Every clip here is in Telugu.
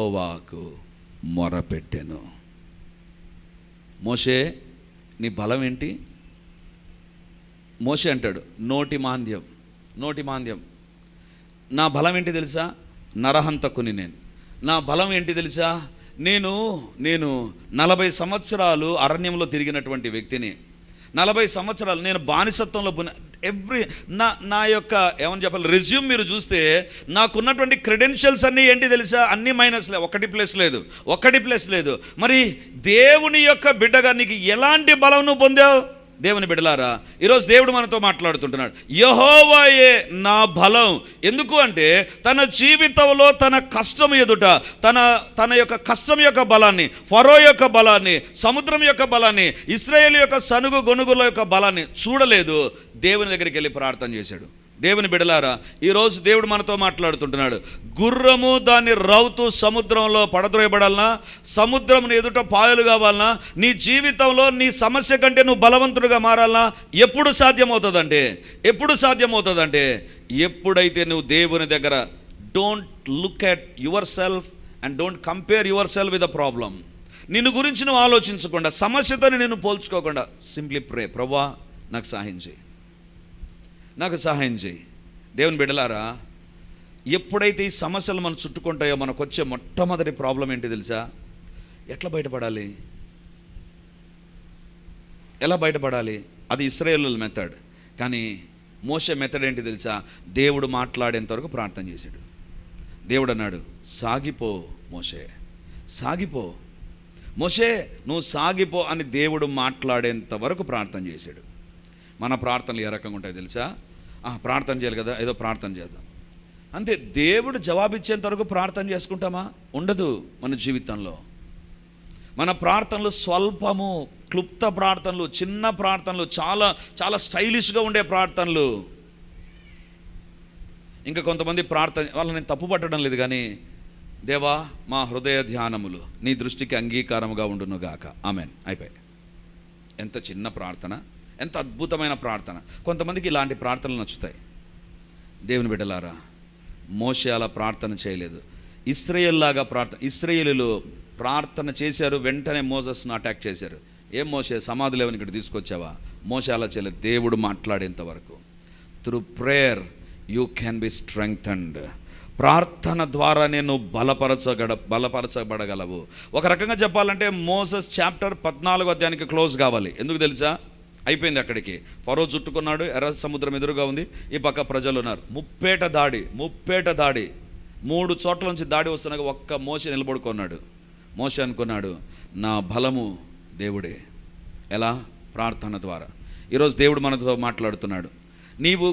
యెహోవాకు మొరపెట్టెను. మోషే నీ బలం ఏంటి? మోషే అంటాడు, నోటి మాంద్యం. నా బలం ఏంటి తెలుసా? నరహంతకుని నేను. నా బలం ఏంటి తెలుసా? నేను 40 సంవత్సరాలు అరణ్యంలో తిరిగినటువంటి వ్యక్తిని. 40 సంవత్సరాలు నేను బానిసత్వంలో నా యొక్క ఏమని చెప్పాలి, రెజ్యూమ్ మీరు చూస్తే నాకున్నటువంటి క్రెడెన్షియల్స్ అన్నీ ఏంటి తెలుసా? అన్నీ మైనస్లే, ఒకటి ప్లస్ లేదు. మరి దేవుని యొక్క బిడ్డగా నీకు ఎలాంటి బలం నువ్వు పొందావు? దేవుని బిడ్డలారా, ఈరోజు దేవుడు మనతో మాట్లాడుతుంటున్నాడు, యెహోవాయే నా బలం. ఎందుకు అంటే తన జీవితంలో తన కష్టం ఎదుట తన యొక్క కష్టం యొక్క బలాన్ని, ఫరో యొక్క బలాన్ని, సముద్రం యొక్క బలాన్ని, ఇశ్రాయేలు యొక్క సనుగు గొనుగుల యొక్క బలాన్ని చూడలేదు. దేవుని దగ్గరికి వెళ్ళి ప్రార్థన చేశాడు. దేవుని బిడ్డలారా, ఈరోజు దేవుడు మనతో మాట్లాడుతుంటున్నాడు. గుర్రము దాన్ని రౌతు సముద్రంలో పడద్రోయబడాలన్నా, సముద్రమును ఎదుట పాయలు కావాలన్నా, నీ జీవితంలో నీ సమస్య కంటే నువ్వు బలవంతుడిగా మారాలన్నా ఎప్పుడు సాధ్యమవుతుందంటే ఎప్పుడైతే నువ్వు దేవుని దగ్గర don't look at your self and don't compare your self with the problem. నిన్ను గురించి నువ్వు ఆలోచించకుండా, సమస్యతో నిన్ను పోల్చుకోకుండా, సింప్లీ ప్రే, ప్రభువా నాకు సహాయం చేయి. దేవుని బిడ్డలారా, ఎప్పుడైతే ఈ సమస్యలు మనం చుట్టుకుంటాయో మనకు వచ్చే మొట్టమొదటి ప్రాబ్లం ఏంటి తెలుసా? ఎలా బయటపడాలి? అది ఇశ్రాయేలుల మెథడ్. కానీ మోషే మెథడ్ ఏంటి తెలుసా? దేవుడు మాట్లాడేంత వరకు ప్రార్థన చేశాడు. దేవుడు అన్నాడు, సాగిపో మోషే నువ్వు సాగిపో అని దేవుడు మాట్లాడేంత వరకు ప్రార్థన చేశాడు. మన ప్రార్థనలు ఏ రకంగా ఉంటాయి తెలుసా? ప్రార్థన చేయాలి కదా, ఏదో ప్రార్థన చేద్దాం అంతే. దేవుడు జవాబిచ్చేంత వరకు ప్రార్థన చేసుకుంటామా? ఉండదు. మన జీవితంలో మన ప్రార్థనలు స్వల్పము, క్లుప్త ప్రార్థనలు, చిన్న ప్రార్థనలు, చాలా చాలా స్టైలిష్గా ఉండే ప్రార్థనలు. ఇంకా కొంతమంది వాళ్ళని నేను తప్పు పట్టడం లేదు, కానీ దేవా మా హృదయ ధ్యానములు నీ దృష్టికి అంగీకారముగా ఉండును గాక, ఆమెన్, అయిపోయాయి. ఎంత చిన్న ప్రార్థన, ఎంత అద్భుతమైన ప్రార్థన. కొంతమందికి ఇలాంటి ప్రార్థనలు నచ్చుతాయి. దేవుని బిడ్డలారా, మోషే అలా ప్రార్థన చేయలేదు. ఇశ్రాయేలీయులు ప్రార్థన చేశారు, వెంటనే మోసెస్ను అటాక్ చేశారు. ఏం మోషే, సమాధి లేవని ఇక్కడ తీసుకొచ్చావా? మోషే అలా చేయలేదు. దేవుడు మాట్లాడేంత వరకు. Through prayer you can be strengthened. ప్రార్థన ద్వారానే నువ్వు బలపరచబడగలవు. ఒక రకంగా చెప్పాలంటే మోసెస్ చాప్టర్ 14వ అధ్యాయానికి క్లోజ్ కావాలి. ఎందుకు తెలుసా? అయిపోయింది అక్కడికి. ఫరో చుట్టుకున్నాడు, ఎర్ర సముద్రం ఎదురుగా ఉంది, ఈ పక్క ప్రజలు ఉన్నారు. ముప్పేట దాడి 3 చోట్ల నుంచి దాడి వస్తున్నాక ఒక్క మోషే నిలబడుకున్నాడు. మోషే అనుకున్నాడు, నా బలము దేవుడే. ఎలా? ప్రార్థన ద్వారా. ఈరోజు దేవుడు మనతో మాట్లాడుతున్నాడు. నీవు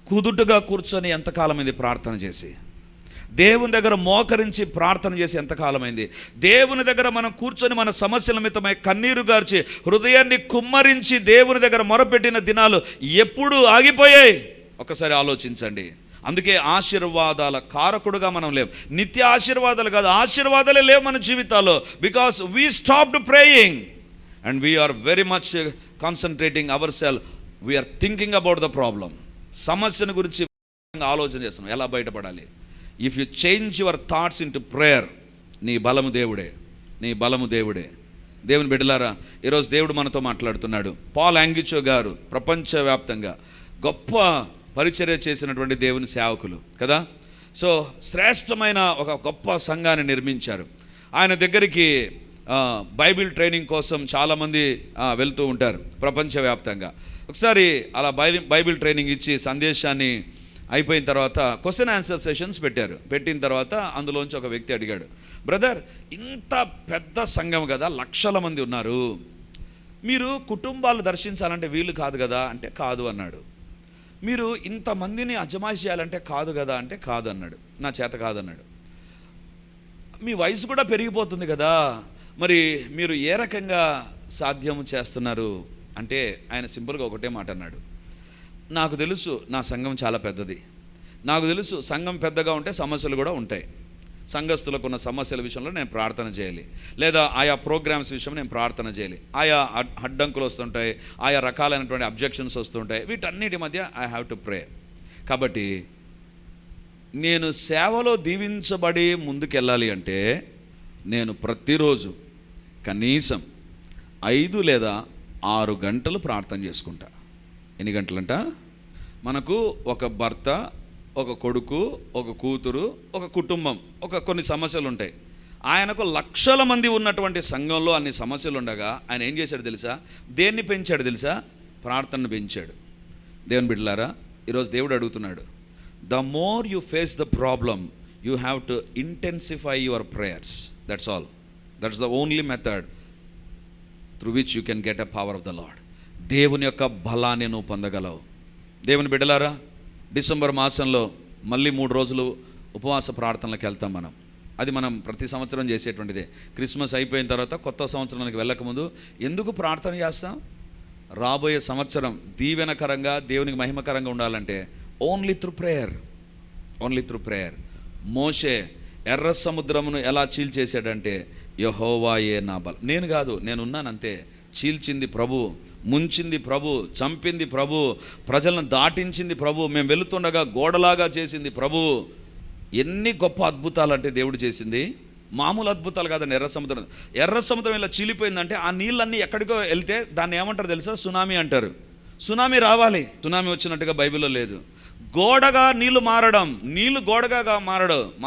కుదుటుగా కూర్చొని ఎంతకాలమైంది ప్రార్థన చేసి? దేవుని దగ్గర మోకరించి ప్రార్థన చేసి ఎంతకాలమైంది? దేవుని దగ్గర మనం కూర్చొని మన సమస్యల మితమై కన్నీరు గార్చి హృదయాన్ని కుమ్మరించి దేవుని దగ్గర మొరపెట్టిన దినాలు ఎప్పుడు ఆగిపోయాయి? ఒకసారి ఆలోచించండి. అందుకే ఆశీర్వాదాల కారకుడుగా మనం లేవు. నిత్య ఆశీర్వాదాలు కాదు, ఆశీర్వాదాలే లేవు మన జీవితాల్లో. Because we stopped praying and we're very much concentrating our self. We're thinking about the problem. సమస్యను గురించి ఆలోచన చేస్తున్నాం, ఎలా బయటపడాలి. If you change your thoughts into prayer, నీ బలము దేవుడే. దేవుని బిడ్డలారా, ఈరోజు దేవుడు మనతో మాట్లాడుతున్నాడు. పాల్ యాంగిచో గారు ప్రపంచవ్యాప్తంగా గొప్ప పరిచర్య చేసినటువంటి దేవుని సేవకులు కదా. సో శ్రేష్టమైన ఒక గొప్ప సంఘాన్ని నిర్మించారు. ఆయన దగ్గరికి బైబిల్ ట్రైనింగ్ కోసం చాలామంది వెళ్తూ ఉంటారు ప్రపంచవ్యాప్తంగా. ఒకసారి అలా బైబిల్ ట్రైనింగ్ ఇచ్చి సందేశాన్ని అయిపోయిన తర్వాత క్వశ్చన్ ఆన్సర్ సెషన్స్ పెట్టిన తర్వాత అందులోంచి ఒక వ్యక్తి అడిగాడు, బ్రదర్ ఇంత పెద్ద సంఘం కదా, లక్షల మంది ఉన్నారు, మీరు కుటుంబాలు దర్శించాలంటే వీలు కాదు కదా అంటే కాదు అన్నాడు. మీరు ఇంతమందిని అజమాయిషి చేయాలంటే కాదు కదా అంటే కాదు అన్నాడు. నా చేత కాదన్నాడు. మీ వయసు కూడా పెరిగిపోతుంది కదా, మరి మీరు ఏ రకంగా సాధ్యం చేస్తున్నారు అంటే ఆయన సింపుల్గా ఒకటే మాట అన్నాడు, నాకు తెలుసు నా సంఘం చాలా పెద్దది, నాకు తెలుసు సంఘం పెద్దగా ఉంటే సమస్యలు కూడా ఉంటాయి, సంఘస్థులకు ఉన్న సమస్యల విషయంలో నేను ప్రార్థన చేయాలి, లేదా ఆయా ప్రోగ్రామ్స్ విషయంలో నేను ప్రార్థన చేయాలి, ఆయా అడ్డంకులు వస్తుంటాయి, ఆయా రకాలైనటువంటి అబ్జెక్షన్స్ వస్తుంటాయి, వీటన్నిటి మధ్య ఐ హ్యావ్ టు ప్రే. కాబట్టి నేను సేవలో దీవించబడి ముందుకెళ్ళాలి అంటే నేను ప్రతిరోజు కనీసం 5 లేదా 6 గంటలు ప్రార్థన చేసుకుంటా. ఎన్ని గంటలంట? మనకు ఒక భర్త, ఒక కొడుకు, ఒక కూతురు, ఒక కుటుంబం, కొన్ని సమస్యలు ఉంటాయి. ఆయనకు లక్షల మంది ఉన్నటువంటి సంఘంలో అన్ని సమస్యలు ఉండగా ఆయన ఏం చేశాడు తెలుసా? దేన్ని పెంచాడు తెలుసా? ప్రార్థనను పెంచాడు. దేవుని బిడ్డలారా, ఈరోజు దేవుడు అడుగుతున్నాడు, the more you face the problem you have to intensify your prayers. That's all. That's the only method through which you can get a power of the lord. దేవుని యొక్క బలాన్ని నువ్వు పొందగలవు. దేవుని బిడ్డలారా, డిసెంబర్ మాసంలో మళ్ళీ 3 రోజులు ఉపవాస ప్రార్థనలకు వెళ్తాం మనం. అది మనం ప్రతి సంవత్సరం చేసేటువంటిదే. క్రిస్మస్ అయిపోయిన తర్వాత కొత్త సంవత్సరానికి వెళ్ళకముందు ఎందుకు ప్రార్థన చేస్తాం? రాబోయే సంవత్సరం దీవెనకరంగా, దేవునికి మహిమకరంగా ఉండాలంటే only through prayer. Only through prayer. మోషే ఎర్ర సముద్రమును ఎలా చీల్చేసాడంటే, యెహోవాయే నా బలం. నేను కాదు, నేనున్నానంతే. చీల్చింది ప్రభు, ముంచింది ప్రభు, చంపింది ప్రభు, ప్రజలను దాటించింది ప్రభు, మేము వెళుతుండగా గోడలాగా చేసింది ప్రభు. ఎన్ని గొప్ప అద్భుతాలు అంటే దేవుడు చేసింది. మామూలు అద్భుతాలు కాదండి. ఎర్ర సముద్రం ఇలా చీలిపోయిందంటే ఆ నీళ్ళన్నీ ఎక్కడికో వెళ్తే దాన్ని ఏమంటారు తెలుసా? సునామీ అంటారు. సునామీ రావాలి. సునామీ వచ్చినట్టుగా బైబిల్లో లేదు. గోడగా నీళ్లు మారడం, నీళ్లు గోడగా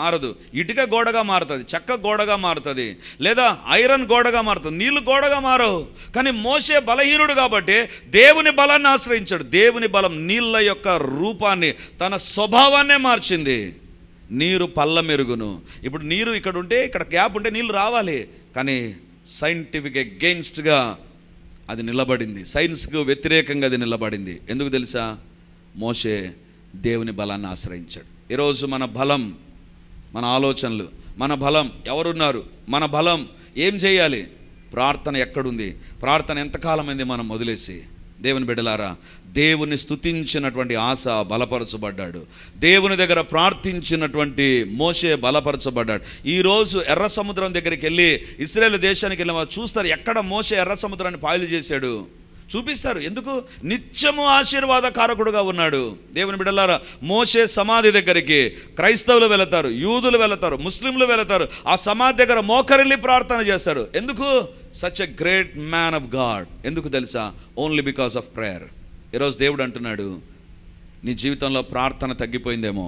మారదు. ఇటుక గోడగా మారుతుంది, చెక్క గోడగా మారుతుంది, లేదా ఐరన్ గోడగా మారుతుంది. నీళ్లు గోడగా మారవు. కానీ మోషే బలహీనుడు కాబట్టి దేవుని బలాన్ని ఆశ్రయించాడు. దేవుని బలం నీళ్ళ యొక్క రూపాన్ని, తన స్వభావాన్నే మార్చింది. నీరు పల్ల మెరుగును. ఇప్పుడు నీరు ఇక్కడ ఉంటే, ఇక్కడ గ్యాప్ ఉంటే నీళ్ళు రావాలి. కానీ సైంటిఫిక్ అగెయిన్స్ట్గా అది నిలబడింది. సైన్స్కు వ్యతిరేకంగా అది నిలబడింది. ఎందుకు తెలుసా? మోషే దేవుని బలాన్ని ఆశ్రయించాడు. ఈరోజు మన బలం, మన ఆలోచనలు, మన బలం ఎవరున్నారు? మన బలం ఏం చేయాలి? ప్రార్థన ఎక్కడుంది? ప్రార్థన ఎంతకాలమైంది మనం వదిలేసి? దేవుని బిడ్డలారా, దేవుని స్తుతించినటువంటి ఆశ బలపరచబడ్డాడు. దేవుని దగ్గర ప్రార్థించినటువంటి మోషే బలపరచబడ్డాడు. ఈరోజు ఎర్ర సముద్రం దగ్గరికి వెళ్ళి, ఇశ్రాయేలు దేశానికి వెళ్ళి చూస్తారు, ఎక్కడ మోషే ఎర్ర సముద్రాన్ని పాయలు చేశాడు చూపిస్తారు. ఎందుకు? నిత్యము ఆశీర్వాదకారకుడుగా ఉన్నాడు. దేవుని బిడ్డలారా, మోషే సమాధి దగ్గరికి క్రైస్తవులు వెళతారు, యూదులు వెళతారు, ముస్లింలు వెళతారు. ఆ సమాధి దగ్గర మోకరిల్లి ప్రార్థన చేస్తారు. ఎందుకు? Such a great man of God. ఎందుకు తెలుసా? Only because of prayer. ఈరోజు దేవుడు అంటున్నాడు, నీ జీవితంలో ప్రార్థన తగ్గిపోయిందేమో.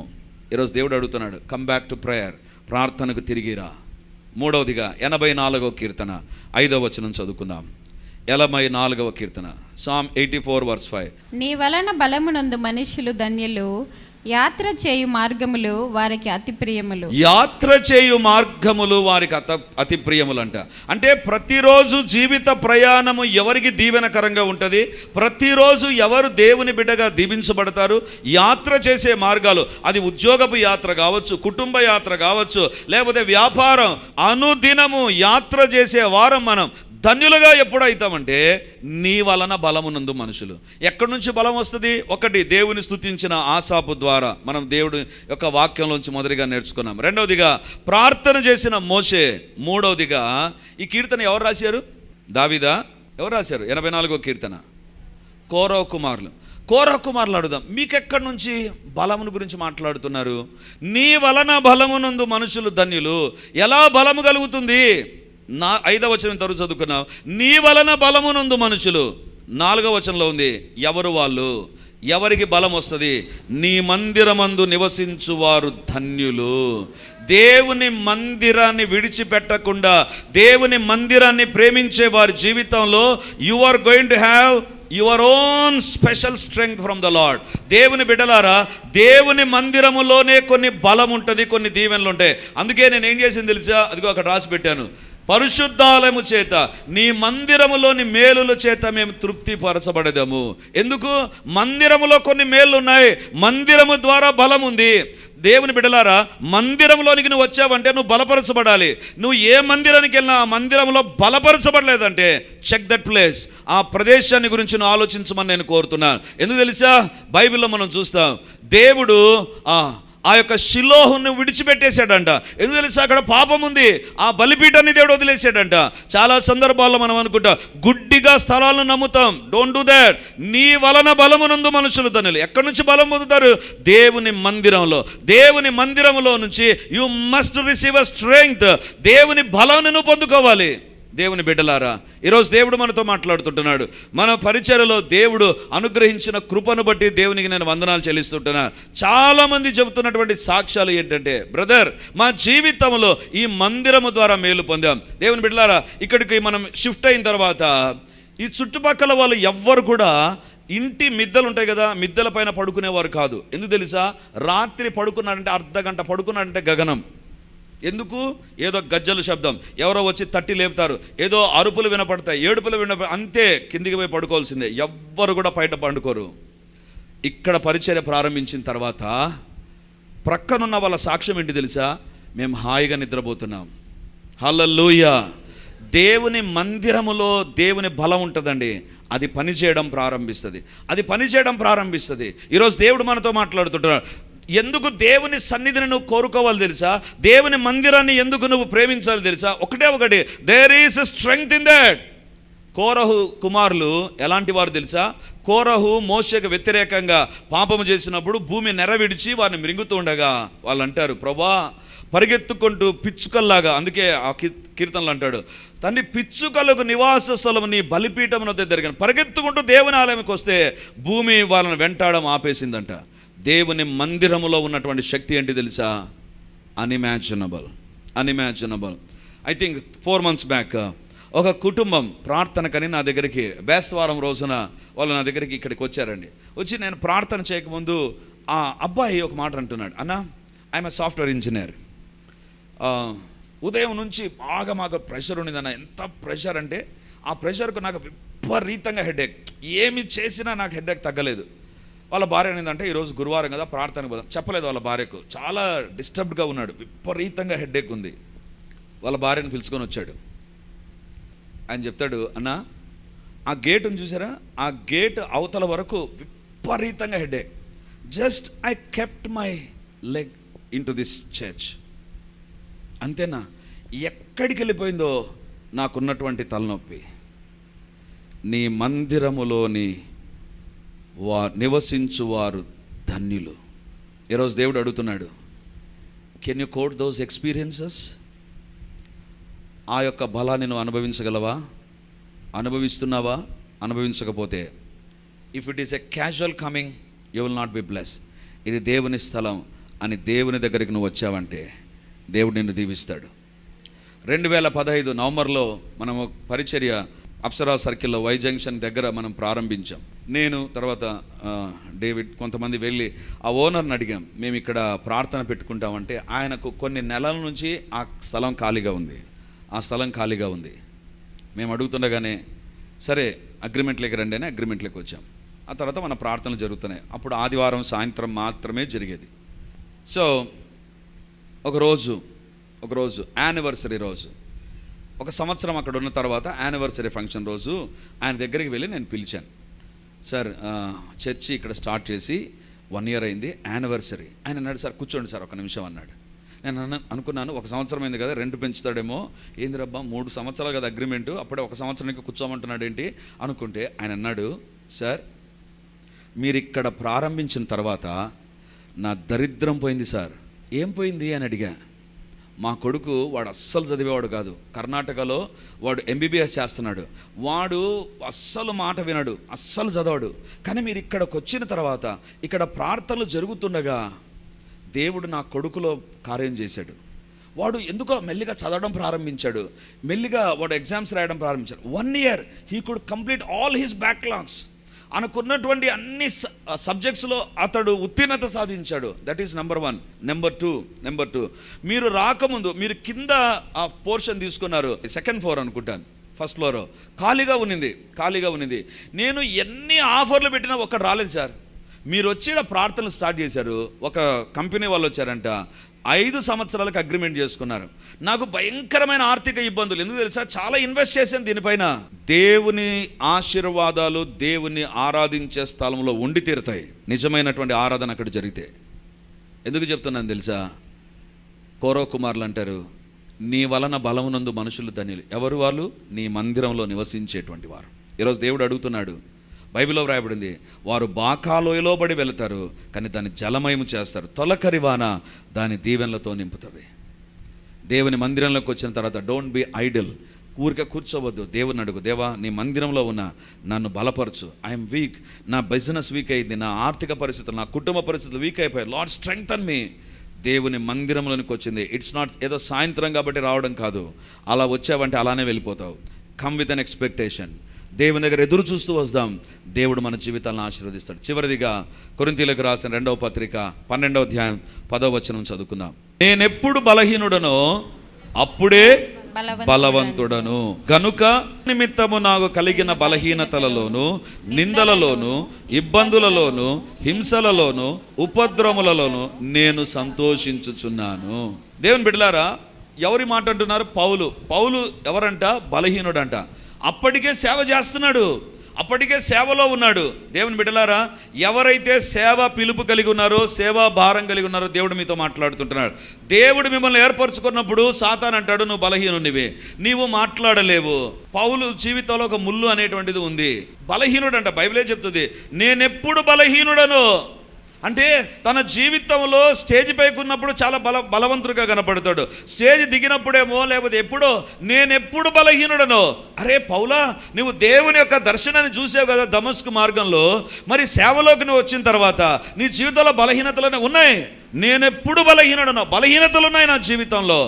ఈరోజు దేవుడు అడుగుతున్నాడు, కమ్ బ్యాక్ టు ప్రేయర్. ప్రార్థనకు తిరిగిరా. 3వదిగా 84వ కీర్తన 5వ వచనం చదువుకుందాం. 84వ కీర్తన, సామ్ 84 verse 5. నీ వలన బలమునందు మనుషులు ధన్యులు, యాత్ర చేయు మార్గములు వారికి అతి ప్రియములు. యాత్ర చేయు మార్గములు వారికి అతి ప్రియములంట. అంటే ప్రతిరోజు జీవిత ప్రయాణము ఎవరికి దీవెనకరంగా ఉంటుంది? ప్రతిరోజు ఎవరు దేవుని బిడ్డగా దీవించబడతారు? యాత్ర చేసే మార్గాలు, అది ఉద్యోగపు యాత్ర కావచ్చు, కుటుంబ యాత్ర కావచ్చు, లేకపోతే వ్యాపారం, అనుదినము యాత్ర చేసే వారం మనం ధన్యులుగా ఎప్పుడు అవుతామంటే, నీ వలన బలమునందు మనుషులు. ఎక్కడి నుంచి బలం వస్తుంది? ఒకటి, దేవుని స్తుతించిన ఆసాపు ద్వారా మనం దేవుడి యొక్క వాక్యంలోంచి మొదటిగా నేర్చుకున్నాం. 2వదిగా ప్రార్థన చేసిన మోషే. 3వదిగా ఈ కీర్తన ఎవరు రాశారు? దావీదా? ఎవరు రాశారు? 84వ కీర్తన కోరహు కుమారులు. కోరహు కుమారులు అడుగుదాం, మీకెక్కడి నుంచి బలమును గురించి మాట్లాడుతున్నారు? నీ వలన బలమునందు మనుషులు ధన్యులు. ఎలా బలము కలుగుతుంది? 5వ వచనం తరువాత చదువుకున్నాం, నీ వలన బలమునందు మనుషులు. 4వ వచనంలో ఉంది, ఎవరు వాళ్ళు? ఎవరికి బలం వస్తుంది? నీ మందిరమందు నివసించువారు ధన్యులు. దేవుని మందిరాన్ని విడిచిపెట్టకుండా, దేవుని మందిరాన్ని ప్రేమించే వారి జీవితంలో you are going to have your own special strength from the lord. దేవుని బిడ్డలారా, దేవుని మందిరములోనే కొన్ని బలం ఉంటుంది, కొన్ని దీవెనలు ఉంటాయి. అందుకే నేను ఏం చేసింది తెలుసా? అదిగో అక్కడ రాసి పెట్టాను, పరిశుద్ధాలయము చేత, నీ మందిరములోని మేలుల చేత మేము తృప్తి పరచబడదాము. ఎందుకు? మందిరములో కొన్ని మేలు ఉన్నాయి, మందిరము ద్వారా బలం ఉంది. దేవుని బిడ్డలారా, మందిరంలోనికి నువ్వు వచ్చావంటే నువ్వు బలపరచబడాలి. నువ్వు ఏ మందిరానికి వెళ్ళినా ఆ మందిరంలో బలపరచబడలేదంటే చెక్ దట్ ప్లేస్. ఆ ప్రదేశాన్ని గురించి నువ్వు ఆలోచించమని నేను కోరుతున్నాను. ఎందుకు తెలుసా? బైబిల్లో మనం చూస్తాం, దేవుడు ఆ యొక్క షిలోహును విడిచిపెట్టేశాడంట. ఎందుకు తెలుసా? అక్కడ పాపం ఉంది. ఆ బలిపీఠాన్ని దేవుడు వదిలేశాడంట. చాలా సందర్భాల్లో మనం అనుకుంటా గుడ్డిగా స్థలాలను నమ్ముతాం. Don't do that. నీ వలన బలమునందు మనుషులు ధనులు. ఎక్కడి నుంచి బలం పొందుతారు? దేవుని మందిరంలో. దేవుని మందిరంలో నుంచి you must receive a strength. దేవుని బలాన్ని నువ్వు పొందుకోవాలి. దేవుని బిడ్డలారా, ఈరోజు దేవుడు మనతో మాట్లాడుతుంటున్నాడు. మన పరిచర్యలో దేవుడు అనుగ్రహించిన కృపను బట్టి దేవునికి నేను వందనాలు చెల్లిస్తుంటున్నా. చాలామంది చెబుతున్నటువంటి సాక్ష్యాలు ఏంటంటే, బ్రదర్, మా జీవితంలో ఈ మందిరము ద్వారా మేలు పొందాం. దేవుని బిడ్డలారా, ఇక్కడికి మనం షిఫ్ట్ అయిన తర్వాత ఈ చుట్టుపక్కల వాళ్ళు ఎవ్వరు కూడా ఇంటి మిద్దెలు ఉంటాయి కదా, మిద్దెల పైన పడుకునేవారు కాదు. ఎందుకు తెలుసా? రాత్రి పడుకున్నారంటే అర్ధగంట పడుకున్నారంటే గగనం. ఎందుకు? ఏదో గజ్జల శబ్దం, ఎవరో వచ్చి తట్టి లేపుతారు, ఏదో అరుపులు వినపడతాయి, ఏడుపులు వినపడతాయి, అంతే, కిందికి పోయి పడుకోవాల్సిందే. ఎవ్వరు కూడా బయట పండుకోరు. ఇక్కడ పరిచర్య ప్రారంభించిన తర్వాత ప్రక్కనున్న వాళ్ళ సాక్ష్యం ఏంటి తెలుసా? మేము హాయిగా నిద్రపోతున్నాం. హల్లెలూయా. దేవుని మందిరములో దేవుని బలం ఉంటుందండి. అది పనిచేయడం ప్రారంభిస్తుంది. ఈరోజు దేవుడు మనతో మాట్లాడుతుంటున్నాడు. ఎందుకు దేవుని సన్నిధిని నువ్వు కోరుకోవాలి తెలుసా? దేవుని మందిరాన్ని ఎందుకు నువ్వు ప్రేమించాలి తెలుసా? ఒకటి, there is strength in that. కోరహు కుమారులు ఎలాంటి వారు తెలుసా? కోరహు మోషేకు వ్యతిరేకంగా పాపము చేసినప్పుడు భూమి నెరవిడిచి వారిని మృంగుతూ ఉండగా వాళ్ళు అంటారు, ప్రభా, పరిగెత్తుకుంటూ పిచ్చుకల్లాగా, అందుకే ఆ కీర్తనలు అంటాడు, తండ్రి, పిచ్చుకలకు నివాస స్థలం నీ బలిపీఠం దగ్గర పరిగెత్తుకుంటూ దేవుని ఆలయంకి వస్తే భూమి వాళ్ళని వెంటాడడం ఆపేసిందంట. దేవుని మందిరములో ఉన్నటువంటి శక్తి ఏంటి తెలుసా? Unimaginable. I think 4 months back ఒక కుటుంబం ప్రార్థనకని నా దగ్గరికి బేస్తవారం రోజున వాళ్ళు నా దగ్గరికి ఇక్కడికి వచ్చారండి. వచ్చి నేను ప్రార్థన చేయకముందు ఆ అబ్బాయి ఒక మాట అంటున్నాడు, అన్న, ఐఎమ్ ఏ సాఫ్ట్వేర్ ఇంజనీర్. ఉదయం నుంచి బాగా ప్రెషర్ ఉండిందన్న. ఎంత ప్రెషర్ అంటే ఆ ప్రెషర్కు నాకు విపరీతంగా హెడేక్. ఏమి చేసినా నాకు హెడేక్ తగ్గలేదు. వాళ్ళ భార్య ఏంటంటే, ఈరోజు గురువారం కదా, ప్రార్థనకు పోదాం. చెప్పలేదు వాళ్ళ భార్యకు. చాలా డిస్టర్బ్డ్గా ఉన్నాడు, విపరీతంగా హెడేక్ ఉంది. వాళ్ళ భార్యను పిలుచుకొని వచ్చాడు. ఆయన చెప్తాడు, అన్న, ఆ గేటును చూసారా? ఆ గేట్ అవతల వరకు విపరీతంగా headache. Just I kept my leg in to this church. అంతేనా? ఎక్కడికి వెళ్ళిపోయిందో నాకున్నటువంటి తలనొప్పి. నీ మందిరములోని నివసించువారు ధన్యులు. ఈరోజు దేవుడు అడుగుతున్నాడు, can you quote those experiences? ఆ యొక్క బలాన్ని నువ్వు అనుభవించగలవా? అనుభవిస్తున్నావా? అనుభవించకపోతే, if it is a casual coming, you will not be bless. ఇది దేవుని స్థలం అని దేవుని దగ్గరికి నువ్వు వచ్చావంటే దేవుడు నిన్ను దీవిస్తాడు. 2015 నవంబర్లో మనము పరిచర్య అప్సరా సర్కిల్లో వై జంక్షన్ దగ్గర మనం ప్రారంభించాం. నేను తర్వాత డేవిడ్ కొంతమంది వెళ్ళి ఆ ఓనర్ని అడిగాం, మేము ఇక్కడ ప్రార్థన పెట్టుకుంటామంటే ఆయనకు కొన్ని నెలల నుంచి ఆ స్థలం ఖాళీగా ఉంది. మేము అడుగుతుండగానే సరే అగ్రిమెంట్లోకి రండి అని అగ్రిమెంట్లోకి వచ్చాం. ఆ తర్వాత మన ప్రార్థనలు జరుగుతున్నాయి. అప్పుడు ఆదివారం సాయంత్రం మాత్రమే జరిగేది. సో ఒకరోజు యానివర్సరీ రోజు, 1 సంవత్సరం అక్కడ ఉన్న తర్వాత యానివర్సరీ ఫంక్షన్ రోజు ఆయన దగ్గరికి వెళ్ళి నేను పిలిచాను. సార్, చర్చి ఇక్కడ స్టార్ట్ చేసి 1 year అయింది, యానివర్సరీ. ఆయన అన్నాడు, సార్ కూర్చోండి సార్ 1 నిమిషం అన్నాడు. నేను అనుకున్నాను 1 సంవత్సరం అయింది కదా, రెంట్ పెంచుతాడేమో, ఏంది రబ్బా 3 సంవత్సరాలు కదా అగ్రిమెంటు, అప్పుడే 1 సంవత్సరానికి కూర్చోమంటున్నాడు ఏంటి అనుకుంటే, ఆయన అన్నాడు, సార్, మీరు ఇక్కడ ప్రారంభించిన తర్వాత నా దరిద్రం పోయింది సార్. ఏం పోయింది అని అడిగా. మా కొడుకు, వాడు అస్సలు చదివేవాడు కాదు, కర్ణాటకలో వాడు MBBS చేస్తున్నాడు, వాడు అస్సలు మాట వినడు, అస్సలు చదవడు. కానీ మీరు ఇక్కడికి వచ్చిన తర్వాత ఇక్కడ ప్రార్థనలు జరుగుతుండగా దేవుడు నా కొడుకులో కార్యం చేశాడు. వాడు ఎందుకో మెల్లిగా చదవడం ప్రారంభించాడు, మెల్లిగా వాడు ఎగ్జామ్స్ రాయడం ప్రారంభించాడు. 1 year he could complete all his backlogs. అనుకున్నటువంటి అన్ని సబ్జెక్ట్స్లో అతడు ఉత్తీర్ణత సాధించాడు. That is number 1. Number two, మీరు రాకముందు మీరు కింద ఆ పోర్షన్ తీసుకున్నారు, 2nd floor అనుకుంటాను, 1st floor ఖాళీగా ఉన్నింది. నేను ఎన్ని ఆఫర్లు పెట్టినా ఒక్కడు రాలేదు సార్. మీరు వచ్చి ప్రార్థనలు స్టార్ట్ చేశారు. ఒక కంపెనీ వాళ్ళు వచ్చారంట, 5 సంవత్సరాలకు అగ్రిమెంట్ చేసుకున్నారు. నాకు భయంకరమైన ఆర్థిక ఇబ్బందులు. ఎందుకు తెలుసా? చాలా ఇన్వెస్ట్ చేశాను దీనిపైన. దేవుని ఆశీర్వాదాలు దేవుని ఆరాధించే స్థలంలో ఉండి తీరుతాయి, నిజమైనటువంటి ఆరాధన అక్కడ జరిగితే. ఎందుకు చెప్తున్నాను తెలుసా? కోరవ కుమారులు అంటారు, నీ వలన బలమునందు మనుషులు ధన్యులు. ఎవరు వాళ్ళు? నీ మందిరంలో నివసించేటువంటి వారు. ఈరోజు దేవుడు అడుగుతున్నాడు, బైబిల్లో వ్రాయబడింది, వారు బాకాలోయలో బడి వెళతారు కానీ దాన్ని జలమయము చేస్తారు, తొలకరివాన దాని దీవెనలతో నింపుతుంది. దేవుని మందిరంలోకి వచ్చిన తర్వాత డోంట్ బి ఐడిల్. ఊరికే కూర్చోవద్దు. దేవుని అడుగు, దేవా నీ మందిరంలో ఉన్న నన్ను బలపరచు. ఐఎమ్ వీక్, నా బిజినెస్ వీక్ అయింది, నా ఆర్థిక పరిస్థితులు, నా కుటుంబ పరిస్థితులు వీక్ అయిపోయాయి. లార్డ్ స్ట్రెంగ్తన్ మీ. దేవుని మందిరంలోనికి వచ్చింది. ఇట్స్ నాట్ ఏదో సాయంత్రం కాబట్టి రావడం కాదు. అలా వచ్చావంటే అలానే వెళ్ళిపోతావు. Come with an expectation. దేవుని దగ్గర ఎదురు చూస్తూ వస్తాం. దేవుడు మన జీవితాలను ఆశీర్వదిస్తాడు. చివరిదిగా కొరింథీయులకు రాసిన 2వ పత్రిక 12వ అధ్యాయం 10వ వచనం చదువుకుందాం. నేనెప్పుడు బలహీనుడనో అప్పుడే బలవంతుడను, గనుక నిమిత్తము నాకు కలిగిన బలహీనతలలోను, నిందలలోను, ఇబ్బందులలోను, హింసలలోను, ఉపద్రవములలోను నేను సంతోషించుచున్నాను. దేవుని బిడ్డలారా, ఎవరి మాట అంటున్నారు? పౌలు ఎవరంట? బలహీనుడంట. అప్పటికే సేవ చేస్తున్నాడు, అప్పటికే సేవలో ఉన్నాడు. దేవుని బిడ్డలారా, ఎవరైతే సేవ పిలుపు కలిగి ఉన్నారో, సేవా భారం కలిగి ఉన్నారో, దేవుడు మీతో మాట్లాడుతుంటున్నాడు. దేవుడు మిమ్మల్ని ఏర్పరచుకున్నప్పుడు సాతాను అంటాడు, నువ్వు బలహీనునివే, నీవు మాట్లాడలేవు. పౌలు జీవితంలో ఒక ముళ్ళు అనేటువంటిది ఉంది. బలహీనుడంట. బైబిలే చెప్తుంది, నేనెప్పుడు బలహీనుడను అంటే తన జీవితంలో స్టేజ్ పైకి ఉన్నప్పుడు చాలా బలవంతుడిగా కనపడతాడు. స్టేజ్ దిగినప్పుడేమో, లేకపోతే ఎప్పుడో నేనెప్పుడు బలహీనుడనో. అరే పౌలా, నువ్వు దేవుని యొక్క దర్శనాన్ని చూసావు కదా దమస్కు మార్గంలో, మరి సేవలోకి నువ్వు వచ్చిన తర్వాత నీ జీవితంలో బలహీనతలనే ఉన్నాయి. నేనెప్పుడు బలహీనుడనో, బలహీనతలు ఉన్నాయి నా జీవితంలో.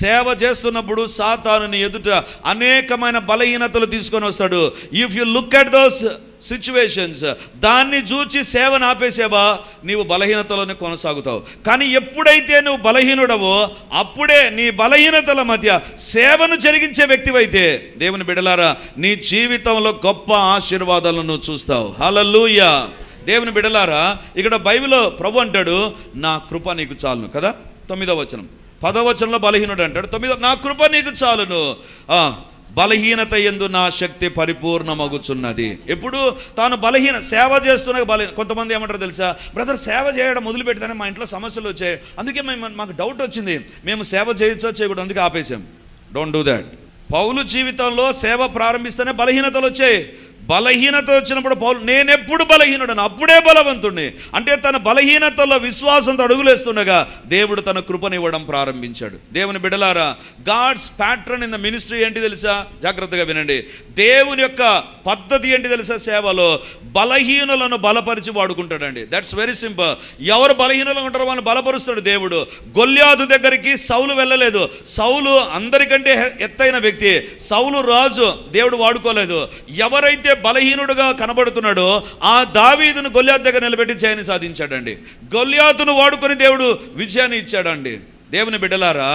సేవ చేస్తున్నప్పుడు సాతానుని ఎదుట అనేకమైన బలహీనతలు తీసుకొని వస్తాడు. If you look at those situations, దాన్ని చూచి సేవను ఆపేసేవా, నీవు బలహీనతలోనే కొనసాగుతావు. కానీ ఎప్పుడైతే నువ్వు బలహీనుడవో, అప్పుడే నీ బలహీనతల మధ్య సేవను జరిగించే వ్యక్తివైతే, దేవుని బిడ్డలారా, నీ జీవితంలో గొప్ప ఆశీర్వాదాలను నువ్వు చూస్తావు. హల్లెలూయా. దేవుని బిడ్డలారా, ఇక్కడ బైబిల్లో ప్రభు అంటాడు, నా కృప నీకు చాలును కదా. 9వ వచనం, 10వ వచనంలో బలహీనుడు అంటాడు, 9వ నా కృప నీకు చాలును, బలహీనత యందు నా శక్తి పరిపూర్ణమగుచున్నది. ఎప్పుడు తాను సేవ చేస్తున్న కొంతమంది ఏమంటారు తెలుసా? బ్రదర్, సేవ చేయడం మొదలు పెడితేనే మా ఇంట్లో సమస్యలు వచ్చాయి, అందుకే మాకు డౌట్ వచ్చింది, మేము సేవ చేయొచ్చో చేయకూడదు, అందుకే ఆపేసాం. Don't do that. పౌలు జీవితంలో సేవ ప్రారంభిస్తేనే బలహీనతలు వచ్చాయి. బలహీనత వచ్చినప్పుడు పౌలు నేనెప్పుడు బలహీనుడను అప్పుడే బలవంతుడిని అంటే తన బలహీనతలో విశ్వాసంతో అడుగులేస్తుండగా దేవుడు తన కృపనివ్వడం ప్రారంభించాడు. దేవుని బిడ్డలారా, God's pattern in the ministry ఏంటి తెలుసా? జాగ్రత్తగా వినండి. దేవుని యొక్క పద్ధతి ఏంటి తెలుసా? సేవలో బలహీనులను బలపరిచి వాడుకుంటాడండి. That's very simple. ఎవరు బలహీనులు ఉంటారో వాళ్ళని బలపరుస్తాడు దేవుడు. గొల్యాతు దగ్గరికి సౌలు వెళ్ళలేదు. సౌలు అందరికంటే ఎత్తైన వ్యక్తి, సౌలు రాజు, దేవుడు వాడుకోలేదు. ఎవరైతే బలహీనుడుగా కనబడుతున్నాడో ఆ దావీదును గొల్యాతు దగ్గర నిలబెట్టి జయాన్ని సాధించాడండి. గొల్యాతును వాడుకొని దేవుడు విజయాన్ని ఇచ్చాడండి. దేవుని బిడ్డలారా,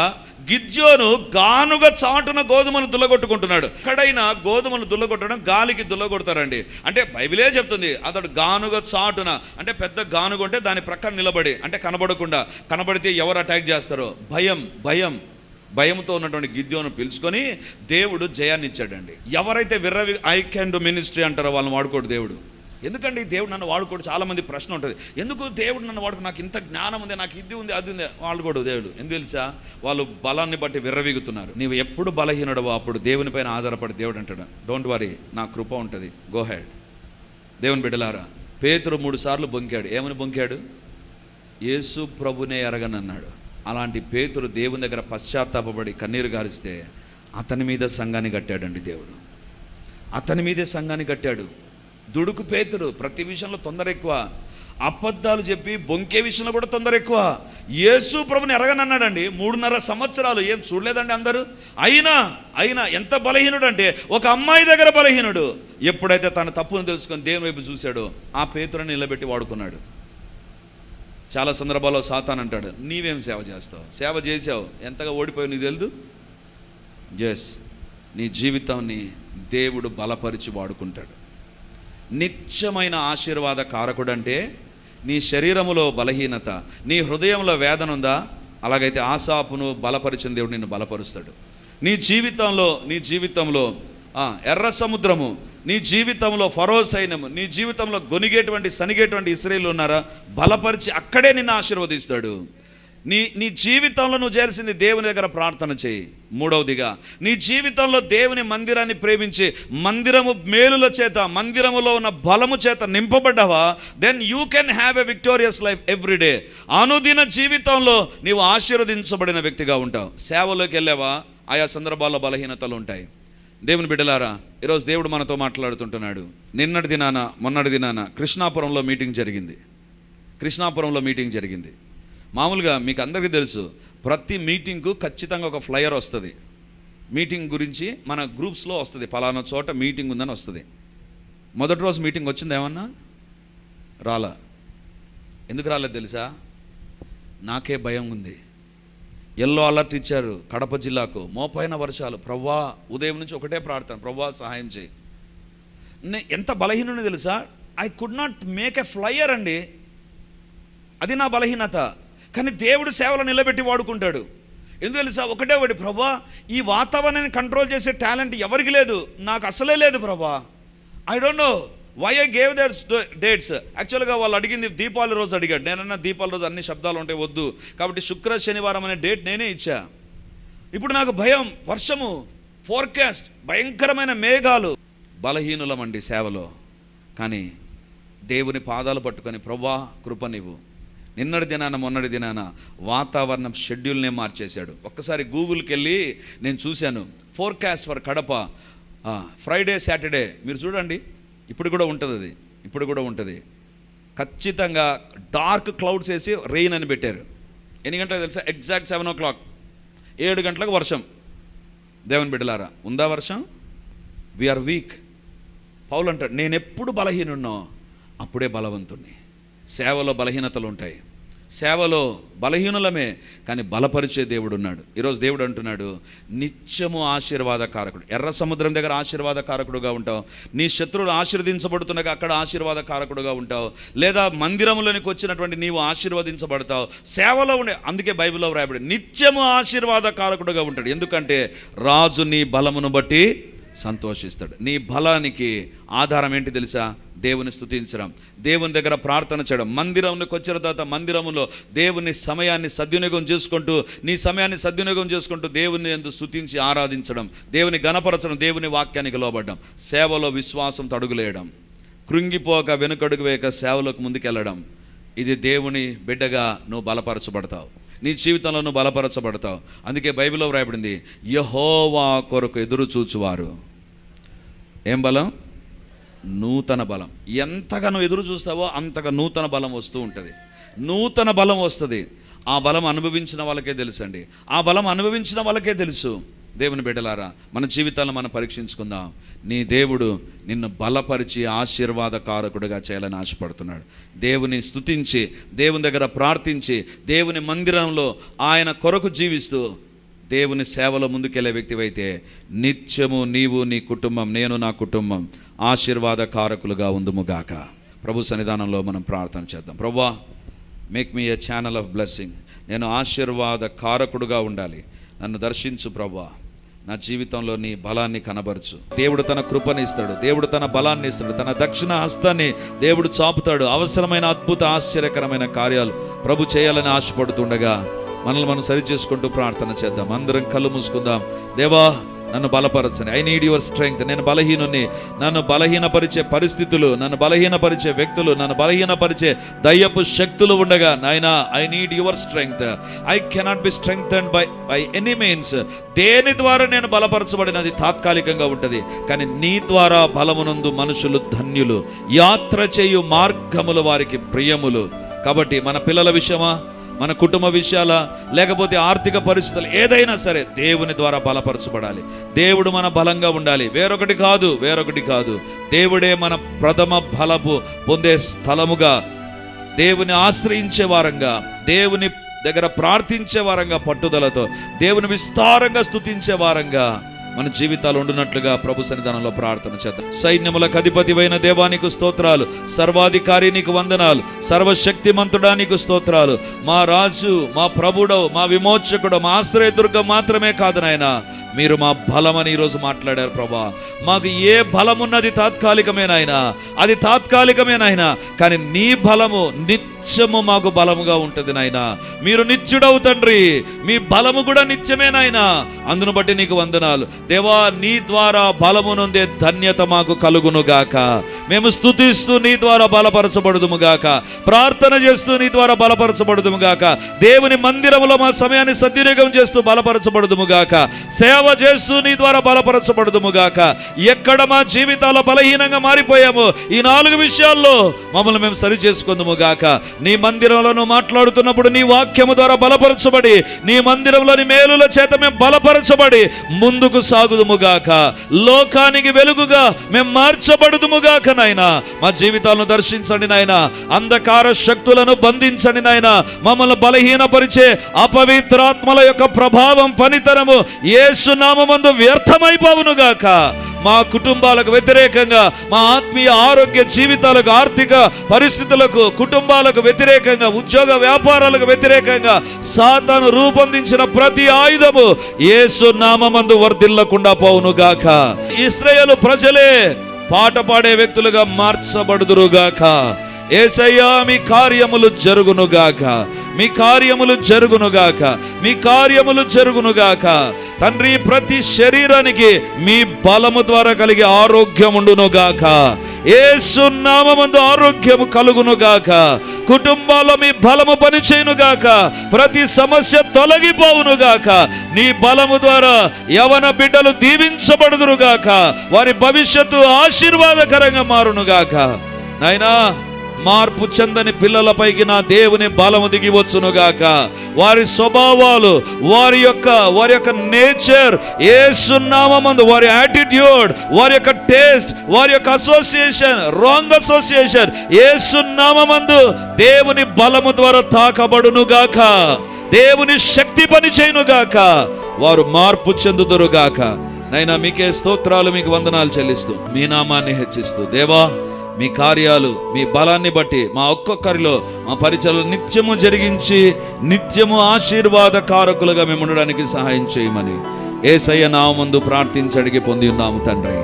గిద్యోను గానుగ చాటున గోధుమను దుల్లగొట్టుకుంటున్నాడు. ఎక్కడైనా గోధుమను దుల్లగొట్టడం గాలికి దుల్లగొడతారండి. అంటే బైబిలే చెప్తుంది, అతడు గానుగ చాటున అంటే పెద్ద గానుగ అంటే దాని ప్రక్కన నిలబడి, అంటే కనబడకుండా, కనబడితే ఎవరు అటాక్ చేస్తారో భయంతో ఉన్నటువంటి గిద్యోను పిలుచుకొని దేవుడు జయాన్ని ఇచ్చాడండి. ఎవరైతే ఐ క్యాన్ డు మినిస్ట్రీ అంటారో వాళ్ళని వాడుకోడు దేవుడు. ఎందుకండి దేవుడు నన్ను వాడుకోడు? చాలామంది ప్రశ్న ఉంటుంది, ఎందుకు దేవుడు నన్ను వాడుకో, నాకు ఇంత జ్ఞానం ఉంది, నాకు ఇది ఉంది, అది ఉంది, వాడుకోడు దేవుడు. ఎందుకు తెలుసా? వాళ్ళు బలాన్ని బట్టి విర్రవీగుతున్నారు. నీవు ఎప్పుడు బలహీనుడవో అప్పుడు దేవుని పైన ఆధారపడి దేవుడు అంటాడు, డోంట్ వరీ, నా కృప ఉంటుంది, గో హెడ్. దేవుని బిడ్డలారా, పేతురు 3 సార్లు బొంకాడు. ఏమని బొంకాడు? యేసు ప్రభునే ఎరగనన్నాడు. అలాంటి పేతురు దేవుని దగ్గర పశ్చాత్తాపడి కన్నీరు గారిస్తే అతని మీద సంఘాన్ని కట్టాడండి దేవుడు. అతని మీదే సంఘాన్ని కట్టాడు. దుడుకు పేతురు, ప్రతి విషయంలో తొందర ఎక్కువ, అబద్ధాలు చెప్పి బొంకే విషయంలో కూడా తొందర ఎక్కువ. యేసు ప్రభుని ఎరగనన్నాడండి. 3.5 సంవత్సరాలు ఏం చూడలేదండి అందరూ. అయినా ఎంత బలహీనుడు అంటే, ఒక అమ్మాయి దగ్గర బలహీనుడు. ఎప్పుడైతే తన తప్పును తెలుసుకొని దేవుని వైపు చూశాడో ఆ పేతురుని నిలబెట్టి వాడుకున్నాడు. చాలా సందర్భాల్లో సాతాను అంటాడు, నీవేం సేవ చేస్తావు, సేవ చేసావు, ఎంతగా ఓడిపోయావు నీకు తెలియదు. నీ జీవితాన్ని దేవుడు బలపరిచి వాడుకుంటాడు. నిత్యమైన ఆశీర్వాద కారకుడు అంటే, నీ శరీరములో బలహీనత, నీ హృదయంలో వేదన ఉందా? అలాగైతే ఆసాపును బలపరిచిన దేవుడు నిన్ను బలపరుస్తాడు. నీ జీవితంలో ఎర్ర సముద్రము నీ జీవితంలో ఫరో సైన్యము, నీ జీవితంలో గొనిగేటువంటి సనిగేటువంటి ఇశ్రాయేలు ఉన్నారా, బలపరిచి అక్కడే నిన్ను ఆశీర్వదిస్తాడు. నీ జీవితంలో నువ్వు చేయాల్సింది దేవుని దగ్గర ప్రార్థన చేయి. మూడవదిగా, నీ జీవితంలో దేవుని మందిరాన్ని ప్రేమించి మందిరము మేలుల చేత, మందిరములో ఉన్న బలము చేత నింపబడ్డావా, then you can have a victorious life everyday. అనుదిన జీవితంలో నీవు ఆశీర్వదించబడిన వ్యక్తిగా ఉంటావు. సేవలోకి వెళ్ళావా, ఆయా సందర్భాల్లో బలహీనతలు ఉంటాయి. దేవుని బిడ్డలారా, ఈరోజు దేవుడు మనతో మాట్లాడుతుంటున్నాడు. నిన్నటి దినాన మొన్నటి దినాన కృష్ణాపురంలో మీటింగ్ జరిగింది. మామూలుగా మీకు అందరికీ తెలుసు, ప్రతి మీటింగ్కు ఖచ్చితంగా ఒక ఫ్లయర్ వస్తుంది. మీటింగ్ గురించి మన గ్రూప్స్లో వస్తుంది, పలానా చోట మీటింగ్ ఉందని వస్తుంది. మొదటి రోజు మీటింగ్ వచ్చింది, ఏమన్నా రాలా. ఎందుకు రాలేదు తెలుసా? నాకే భయం ఉంది. ఎల్లో అలర్ట్ ఇచ్చారు కడప జిల్లాకు, మోపైన వర్షాలు. ప్రవ్వా, ఉదయం నుంచి ఒకటే ప్రార్థన, ప్రవ్వా సహాయం చేయి. ఎంత బలహీనుని తెలుసా? I could not make a flyer అండి. అది నా బలహీనత. కానీ దేవుడు సేవలో నిలబెట్టి వాడుకుంటాడు. ఎందుకు తెలుసా? ఒకటే ఒకటి, ప్రభా ఈ వాతావరణాన్ని కంట్రోల్ చేసే టాలెంట్ ఎవరికి లేదు, నాకు అసలే లేదు Prabha. I don't know why I gave that dates. Actually వాళ్ళు అడిగింది దీపావళి రోజు అడిగాడు. నేనన్నా దీపావళి రోజు అన్ని శబ్దాలు ఉంటాయి, వద్దు. కాబట్టి శుక్ర శనివారం అనే డేట్ నేనే ఇచ్చా. ఇప్పుడు నాకు భయం, వర్షము, ఫోర్కాస్ట్, భయంకరమైన మేఘాలు. బలహీనులమండి సేవలో. కానీ దేవుని పాదాలు పట్టుకొని, ప్రభా కృప నీవు. నిన్నటి దినాన మొన్నటి దినాన వాతావరణం షెడ్యూల్నే మార్చేశాడు. ఒక్కసారి గూగుల్కి వెళ్ళి నేను చూశాను, forecast for Kadapa Friday Saturday. మీరు చూడండి, ఇప్పుడు కూడా ఉంటుంది. ఖచ్చితంగా డార్క్ క్లౌడ్స్ వేసి రెయిన్ అని పెట్టారు. ఎన్ని గంటలకు తెలుసా? ఎగ్జాక్ట్ 7 o'clock, 7 గంటలకు వర్షం. దేవుని బిడ్డలారా, ఉందా వర్షం? We are week. పౌలు అంటాడు, నేను ఎప్పుడు బలహీనున్నో అప్పుడే బలవంతుణ్ణి. సేవలో బలహీనతలు ఉంటాయి, సేవలో బలహీనులమే, కానీ బలపరిచే దేవుడు ఉన్నాడు. ఈరోజు దేవుడు అంటున్నాడు, నిత్యము ఆశీర్వాదకారకుడు. ఎర్ర సముద్రం దగ్గర ఆశీర్వాదకారకుడుగా ఉంటావు, నీ శత్రువులు ఆశీర్వదించబడుతుండగా అక్కడ ఆశీర్వాదకారకుడుగా ఉంటావు, లేదా మందిరంలోనికి వచ్చినటువంటి నీవు ఆశీర్వదించబడతావు. సేవలో ఉండే, అందుకే బైబిల్లో వ్రాయబడి నిత్యము ఆశీర్వాదకారకుడుగా ఉంటాడు. ఎందుకంటే రాజు నీ బలమును బట్టి సంతోషిస్తాడు. నీ బలానికి ఆధారం ఏంటి తెలుసా? దేవుని స్తుతించడం, దేవుని దగ్గర ప్రార్థన చేయడం. మందిరంలోకి వచ్చిన తర్వాత మందిరంలో దేవుని సమయాన్ని సద్వినియోగం చేసుకుంటూ దేవుని యందు స్తుతించి ఆరాధించడం, దేవుని గణపరచడం, దేవుని వాక్యానికి లోబడ్డం. సేవలో విశ్వాసం తడుగులేయడం, కృంగిపోక వెనుకడుగు వేయక సేవలోకి ముందుకెళ్ళడం. ఇది దేవుని బిడ్డగా నువ్వు బలపరచబడతావు, నీ జీవితంలో నువ్వు బలపరచబడతావు. అందుకే బైబిల్లో వ్రాయబడింది, యెహోవా కొరకు ఎదురు చూచువారు. ఏం బలం? నూతన బలం. ఎంతగా నువ్వు ఎదురు చూస్తావో అంతగా నూతన బలం వస్తూ ఉంటుంది. నూతన బలం వస్తుంది. ఆ బలం అనుభవించిన వాళ్ళకే తెలుసు అండి. ఆ బలం అనుభవించిన వాళ్ళకే తెలుసు. దేవుని బిడ్డలారా, మన జీవితాలను మనం పరీక్షించుకుందాం. నీ దేవుడు నిన్ను బలపరిచి ఆశీర్వాదకారకుడిగా చేయాలని ఆశపడుతున్నాడు. దేవుని స్తుతించి, దేవుని దగ్గర ప్రార్థించి, దేవుని మందిరంలో ఆయన కొరకు జీవిస్తూ దేవుని సేవలో ముందుకెళ్ళే వ్యక్తివైతే నిత్యము నీవు, నీ కుటుంబం, నేను నా కుటుంబం ఆశీర్వాదకారకులుగా ఉందుముగాక. ప్రభు సన్నిధానంలో మనం ప్రార్థన చేద్దాం. ప్రభువా, make me a channel of blessing. నేను ఆశీర్వాదకారకుడుగా ఉండాలి. నన్ను దర్శించు ప్రభువా. నా జీవితంలో నీ బలాన్ని కనబరచు. దేవుడు తన కృపని ఇస్తాడు, దేవుడు తన బలాన్ని ఇస్తాడు, తన దక్షిణ హస్తాన్ని దేవుడు చాపుతాడు. అవసరమైన అద్భుత ఆశ్చర్యకరమైన కార్యాలు ప్రభు చేయాలని ఆశపడుతుండగా మనల్ని మనం సరి చేసుకుంటూ ప్రార్థన చేద్దాం. అందరం కళ్ళు మూసుకుందాం. దేవా, నన్ను బలపరచండి. I need your strength. నేను బలహీనుని. నన్ను బలహీనపరిచే పరిస్థితులు, నన్ను బలహీనపరిచే వ్యక్తులు, నన్ను బలహీనపరిచే దయ్యపు శక్తులు ఉండగా, నాయనా, I need your strength. I cannot be strengthened by any means. దేని ద్వారా నేను బలపరచబడినది తాత్కాలికంగా ఉంటుంది, కానీ నీ ద్వారా బలమునందు మనుషులు ధన్యులు. యాత్ర చేయు మార్గములు వారికి ప్రియములు. కాబట్టి మన పిల్లల విషయమా, మన కుటుంబ విషయాల, లేకపోతే ఆర్థిక పరిస్థితులు, ఏదైనా సరే దేవుని ద్వారా బలపరచబడాలి. దేవుడు మన బలంగా ఉండాలి. వేరొకటి కాదు. దేవుడే మన ప్రథమ బలపు పొందే స్థలముగా, దేవుని ఆశ్రయించే వారంగా, దేవుని దగ్గర ప్రార్థించే వారంగా, పట్టుదలతో దేవుని విస్తారంగా స్తుతించే వారంగా మన జీవితాలు ఉండునట్లుగా ప్రభు సన్నిధానంలో ప్రార్థన చేద్దాం. సైన్యములకు అధిపతివైన దేవానికి స్తోత్రాలు, సర్వాధికారి నీకు వందనాలు, సర్వశక్తిమంతుడా నీకు స్తోత్రాలు. మా రాజు, మా ప్రభుడవు, మా విమోచకుడు, మా ఆశ్రయదుర్గం మాత్రమే కాదు నాయనా, మీరు మా బలమని ఈరోజు మాట్లాడారు ప్రభా. మాకు ఏ బలమున్నది తాత్కాలికమేనాయనా, అది తాత్కాలికమేనాయనా, కానీ నీ బలము నిత్యము మాకు బలముగా ఉంటుంది నాయనా. మీరు నిత్యుడవు తండ్రి, మీ బలము కూడా నిత్యమే నాయనా. అందును బట్టి నీకు వందనాలు దేవా. నీ ద్వారా బలము నొందే ధన్యత మాకు కలుగునుగాక. మేము స్తుతిస్తూ నీ ద్వారా బలపరచబడుదుముగాక, ప్రార్థన చేస్తూ నీ ద్వారా బలపరచబడుదుముగాక, దేవుని మందిరంలో మా సమయాన్ని సద్వినియోగం చేస్తూ బలపరచబడుదుముగాక, సేవ చేస్తూ నీ ద్వారా బలపరచబడుదుముగాక. ఎక్కడ మా జీవితాల బలహీనంగా మారిపోయామో ఈ 4 విషయాల్లో మమ్మల్ని మేము సరి చేసుకుందుముగాక. నీ మందిరంలో నువ్వు మాట్లాడుతున్నప్పుడు నీ వాక్యము ద్వారా బలపరచబడి, నీ మందిరంలోని మేలుల చేత మేము బలపరచబడి ముందుకు సాగుదుముగాక. లోకానికి వెలుగుగా మేము మార్చబడుదుముగాక నాయనా. మా జీవితాలను దర్శించండి నాయనా. అంధకార శక్తులను బంధించండి నాయనా. మమ్మల్ని బలహీనపరిచే అపవిత్రాత్మల యొక్క ప్రభావం, పనితనము యేసు నామమందు వ్యర్థమైపోవునుగాక. మా కుటుంబాలకు వ్యతిరేకంగా, మా ఆత్మీయ ఆరోగ్య జీవితాలకు, ఆర్థిక పరిస్థితులకు, కుటుంబాలకు వ్యతిరేకంగా, ఉద్యోగ వ్యాపారాలకు వ్యతిరేకంగా సాతాను రూపొందించిన ప్రతి ఆయుధము యేసు నామమందు వర్ధిల్లకుండా పోవునుగాక. ఇశ్రాయేలు ప్రజలే పాట పాడే వ్యక్తులుగా మార్చబడుదురుగాక. యేసయ్యా మీ కార్యములు జరుగునుగాక, మీ కార్యములు జరుగునుగాక, మీ కార్యములు జరుగునుగాక తండ్రి. ప్రతి శరీరానికి మీ బలము ద్వారా కలిగే ఆరోగ్యం ఉండునుగాక. యేసు నామమందు ఆరోగ్యము కలుగునుగాక. కుటుంబాల్లో మీ బలము పనిచేయునుగాక. ప్రతి సమస్య తొలగిపోవునుగాక. నీ బలము ద్వారా యవన బిడ్డలు దీవించబడుదురుగాక. వారి భవిష్యత్తు ఆశీర్వాదకరంగా మారునుగాక. నాయనా, మార్పు చెందని పిల్లలపైకి నా దేవుని బలము దిగివచ్చునుగాక. వారి స్వభావాలు, వారి యొక్క నేచర్ యేసు నామమందు, వారి యాటిట్యూడ్, వారి యొక్క టేస్ట్, వారి యొక్క అసోసియేషన్, రాంగ్ అసోసియేషన్ యేసు నామమందు దేవుని బలము ద్వారా తాకబడునుగాక. దేవుని శక్తి పని చేయునుగాక. వారు మార్పు చెందుదురుగాక. నైనా మీకే స్తోత్రాలు, మీకు వందనాలు చెల్లిస్తూ మీ నామాన్ని హెచ్చిస్తూ దేవా, మీ కార్యాలు, మీ బలాన్ని బట్టి మా ఒక్కొక్కరిలో మా పరిచయలు నిత్యము జరిగించి నిత్యము ఆశీర్వాదకారకులుగా మేము ఉండడానికి సహాయం చేయమని యేసయ్య నామముందు ప్రార్థించి అడిగి పొంది ఉన్నాము తండ్రి.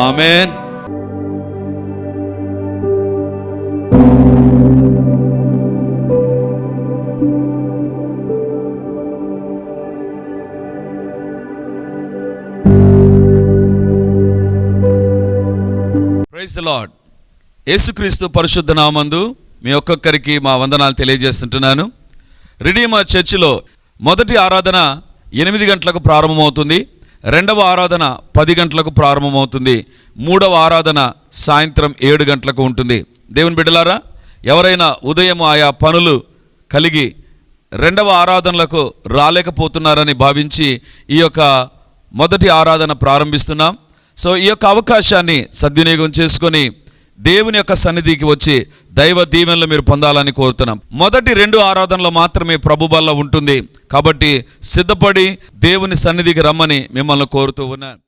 ఆమేన్. Praise the Lord. యేసుక్రీస్తు పరిశుద్ధ నామమందు మీ ఒక్కొక్కరికి మా వందనాలు తెలియజేస్తుంటున్నాను. రిడీమర్ చర్చిలో మొదటి ఆరాధన 8 గంటలకు ప్రారంభమవుతుంది. రెండవ ఆరాధన 10 గంటలకు ప్రారంభమవుతుంది. మూడవ ఆరాధన సాయంత్రం 7 గంటలకు ఉంటుంది. దేవుని బిడ్డలారా, ఎవరైనా ఉదయం ఆయా పనులు కలిగి రెండవ ఆరాధనలకు రాలేకపోతున్నారని భావించి ఈ యొక్క మొదటి ఆరాధన ప్రారంభిస్తున్నాం. సో ఈ యొక్క అవకాశాన్ని సద్వినియోగం చేసుకొని దేవుని యొక్క సన్నిధికి వచ్చి దైవ దీవెనలు మీరు పొందాలని కోరుతున్నాం. మొదటి 2 ఆరాధనలు మాత్రమే ప్రభు బల్ల ఉంటుంది. కాబట్టి సిద్ధపడి దేవుని సన్నిధికి రమ్మని మిమ్మల్ని కోరుతూ ఉన్నాను.